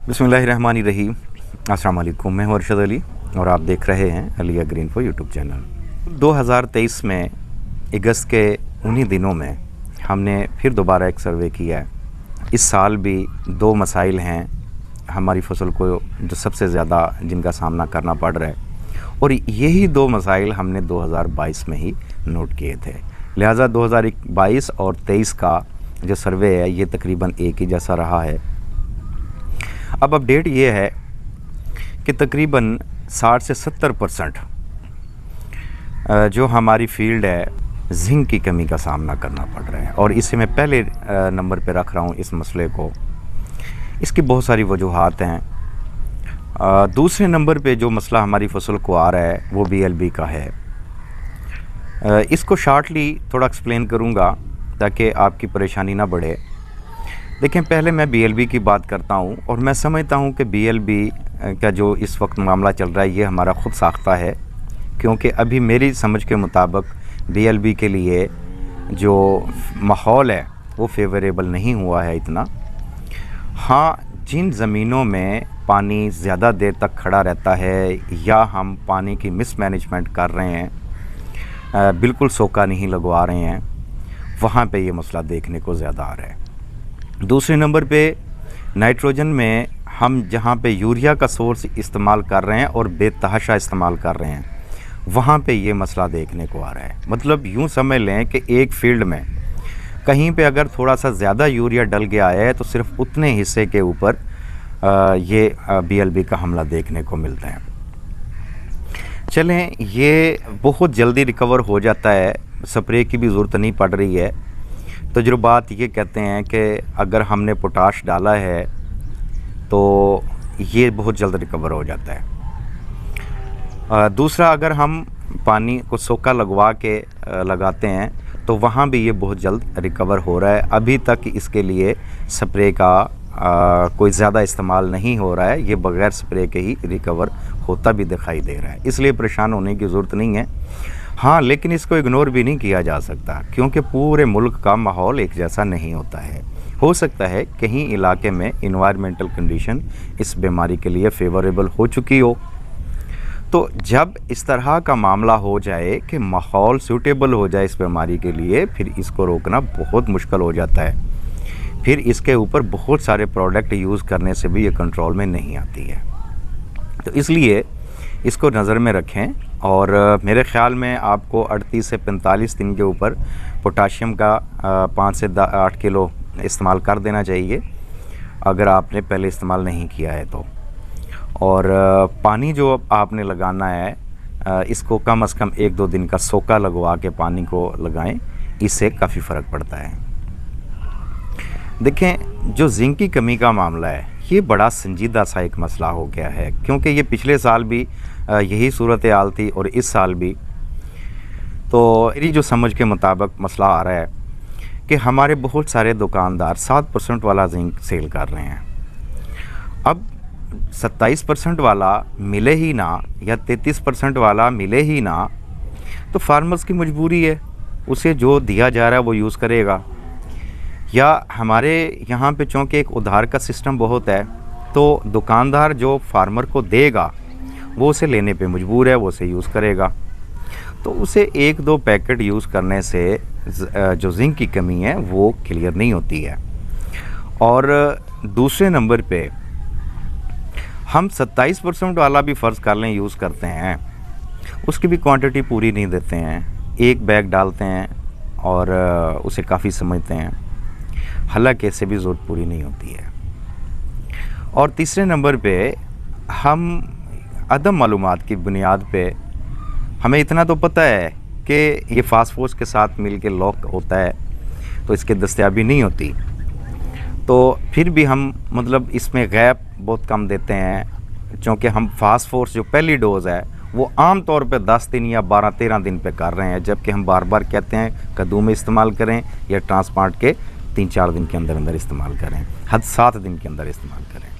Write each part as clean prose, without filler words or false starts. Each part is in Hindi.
बिस्मिल्लाहिर्रहमानिर्रहीम। अस्सलाम वालेकुम। मैं हूं अरशद अली और आप देख रहे हैं Ali green for YouTube channel. 2023 में अगस्त के उन्हीं दिनों में हमने फिर दोबारा एक सर्वे किया है। इस साल भी दो मसाइल हैं हमारी फसल को जो सबसे ज़्यादा जिनका सामना करना पड़ रहा है, और यही दो मसाइल हमने 2022 में ही नोट किए थे। लिहाजा 2022 और 23 का जो सर्वे है ये तकरीबन एक ही जैसा रहा है। अब अपडेट ये है कि तकरीबन 60 से 70% जो हमारी फील्ड है जिंक की कमी का सामना करना पड़ रहा है, और इसे मैं पहले नंबर पे रख रहा हूँ इस मसले को। इसकी बहुत सारी वजूहात हैं। दूसरे नंबर पे जो मसला हमारी फसल को आ रहा है वो BLB का है। इसको शॉर्टली थोड़ा एक्सप्लेन करूँगा ताकि आपकी परेशानी ना बढ़े। देखें, पहले मैं BLB की बात करता हूं, और मैं समझता हूं कि BLB का जो इस वक्त मामला चल रहा है ये हमारा ख़ुद साख्ता है, क्योंकि अभी मेरी समझ के मुताबिक BLB के लिए जो माहौल है वो फेवरेबल नहीं हुआ है इतना। हाँ, जिन ज़मीनों में पानी ज़्यादा देर तक खड़ा रहता है या हम पानी की मिसमैनेजमेंट कर रहे हैं, बिल्कुल सोका नहीं लगवा रहे हैं, वहाँ पे ये मसला देखने को ज़्यादा आ रहा है। दूसरे नंबर पे नाइट्रोजन में हम जहाँ पे यूरिया का सोर्स इस्तेमाल कर रहे हैं और बेतहाशा इस्तेमाल कर रहे हैं, वहाँ पे ये मसला देखने को आ रहा है। मतलब यूँ समझ लें कि एक फील्ड में कहीं पे अगर थोड़ा सा ज़्यादा यूरिया डल गया है तो सिर्फ उतने हिस्से के ऊपर ये BLB का हमला देखने को मिलता है। चलें, ये बहुत जल्दी रिकवर हो जाता है, स्प्रे की भी ज़रूरत नहीं पड़ रही है। तजुर्बात ये कहते हैं कि अगर हमने पोटाश डाला है तो ये बहुत जल्द रिकवर हो जाता है। दूसरा, अगर हम पानी को सोका लगवा के लगाते हैं तो वहाँ भी ये बहुत जल्द रिकवर हो रहा है। अभी तक इसके लिए स्प्रे का कोई ज़्यादा इस्तेमाल नहीं हो रहा है, ये बग़ैर स्प्रे के ही रिकवर होता भी दिखाई दे रहा है, इसलिए परेशान होने की ज़रूरत नहीं है। हाँ, लेकिन इसको इग्नोर भी नहीं किया जा सकता, क्योंकि पूरे मुल्क का माहौल एक जैसा नहीं होता है। हो सकता है कहीं इलाके में इन्वायरमेंटल कंडीशन इस बीमारी के लिए फेवरेबल हो चुकी हो। तो जब इस तरह का मामला हो जाए कि माहौल सूटेबल हो जाए इस बीमारी के लिए, फिर इसको रोकना बहुत मुश्किल हो जाता है। फिर इसके ऊपर बहुत सारे प्रोडक्ट यूज़ करने से भी ये कंट्रोल में नहीं आती है। तो इसलिए इसको नज़र में रखें, और मेरे ख़्याल में आपको 38 से 45 दिन के ऊपर पोटाशियम का 5 से 8 किलो इस्तेमाल कर देना चाहिए अगर आपने पहले इस्तेमाल नहीं किया है तो। और पानी जो आपने लगाना है इसको कम से कम 1-2 दिन का सोका लगवा के पानी को लगाएं, इससे काफ़ी फ़र्क पड़ता है। देखें, जो जिंक की कमी का मामला है ये बड़ा संजीदा सा एक मसला हो गया है, क्योंकि ये पिछले साल भी यही सूरत हाल थी और इस साल भी। तो मेरी जो समझ के मुताबिक मसला आ रहा है कि हमारे बहुत सारे दुकानदार 7% वाला जिंक सेल कर रहे हैं। अब 27% वाला मिले ही ना या 33% वाला मिले ही ना, तो फार्मर्स की मजबूरी है, उसे जो दिया जा रहा है वो यूज़ करेगा। या हमारे यहाँ पे चूँकि एक उधार का सिस्टम बहुत है, तो दुकानदार जो फार्मर को देगा वो उसे लेने पे मजबूर है, वो उसे यूज़ करेगा। तो उसे 1-2 पैकेट यूज़ करने से जो जिंक की कमी है वो क्लियर नहीं होती है। और दूसरे नंबर पे हम 27% वाला भी फ़र्ज़ कर लें यूज़ करते हैं, उसकी भी क्वांटिटी पूरी नहीं देते हैं। एक बैग डालते हैं और उसे काफ़ी समझते हैं, हालांकि इससे भी ज़रूरत पूरी नहीं होती है। और तीसरे नंबर पे हम अदम मालूमात की बुनियाद पे हमें इतना तो पता है कि ये फास्फोरस के साथ मिल के लॉक होता है, तो इसकी दस्तयाबी नहीं होती, तो फिर भी हम मतलब इसमें गैप बहुत कम देते हैं, क्योंकि हम फास्फोरस जो पहली डोज़ है वो आम तौर पे 10 दिन या 12-13 दिन पे कर रहे हैं, जबकि हम बार बार कहते हैं कद्दू में इस्तेमाल करें या ट्रांसप्लांट के 3-4 दिन के अंदर अंदर इस्तेमाल करें, हद 7 दिन के अंदर इस्तेमाल करें।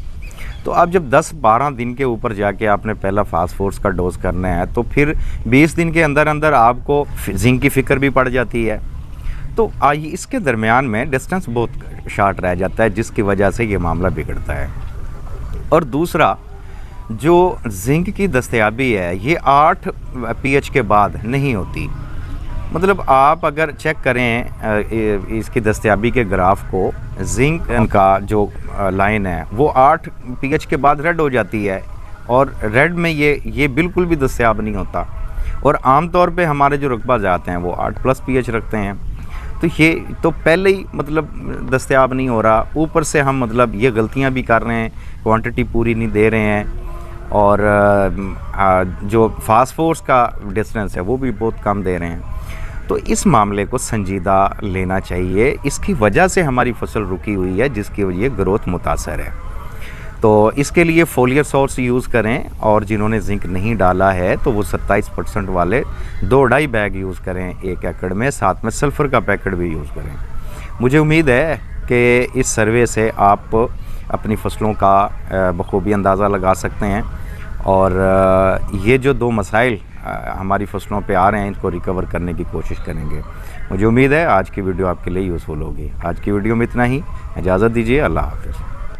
तो अब जब 10-12 दिन के ऊपर जाके आपने पहला फास्फोरस का डोज करना है, तो फिर 20 दिन के अंदर अंदर आपको जिंक की फ़िक्र भी पड़ जाती है। तो आइए, इसके दरमियान में डिस्टेंस बहुत शार्ट रह जाता है, जिसकी वजह से ये मामला बिगड़ता है। और दूसरा जो जिंक की दस्तयाबी है ये 8 पीएच के बाद नहीं होती। मतलब आप अगर चेक करें इसकी दस्तयाबी के ग्राफ को, जिंक का जो लाइन है वो 8 पीएच के बाद रेड हो जाती है और रेड में ये बिल्कुल भी दस्तयाब नहीं होता। और आम तौर पे हमारे जो रुकबा जाते हैं वो 8+ पीएच रखते हैं। तो ये तो पहले ही मतलब दस्तयाब नहीं हो रहा, ऊपर से हम मतलब ये गलतियां भी कर रहे हैं, क्वांटिटी पूरी नहीं दे रहे हैं और जो फास्फोर्स का डिस्टेंस है वो भी बहुत कम दे रहे हैं। तो इस मामले को संजीदा लेना चाहिए। इसकी वजह से हमारी फसल रुकी हुई है जिसकी वजह ग्रोथ मुतासर है। तो इसके लिए फोलियर सोर्स यूज़ करें और जिन्होंने जिंक नहीं डाला है तो वो 27% वाले 2-2.5 बैग यूज़ करें 1 एकड़ में, साथ में सल्फ़र का पैकेट भी यूज़ करें। मुझे उम्मीद है कि इस सर्वे से आप अपनी फसलों का बखूबी अंदाज़ा लगा सकते हैं और ये जो 2 मसाइल हमारी फसलों पे आ रहे हैं इनको रिकवर करने की कोशिश करेंगे। मुझे उम्मीद है आज की वीडियो आपके लिए यूज़फुल होगी। आज की वीडियो में इतना ही, इजाज़त दीजिए, अल्लाह हाफ़िज़।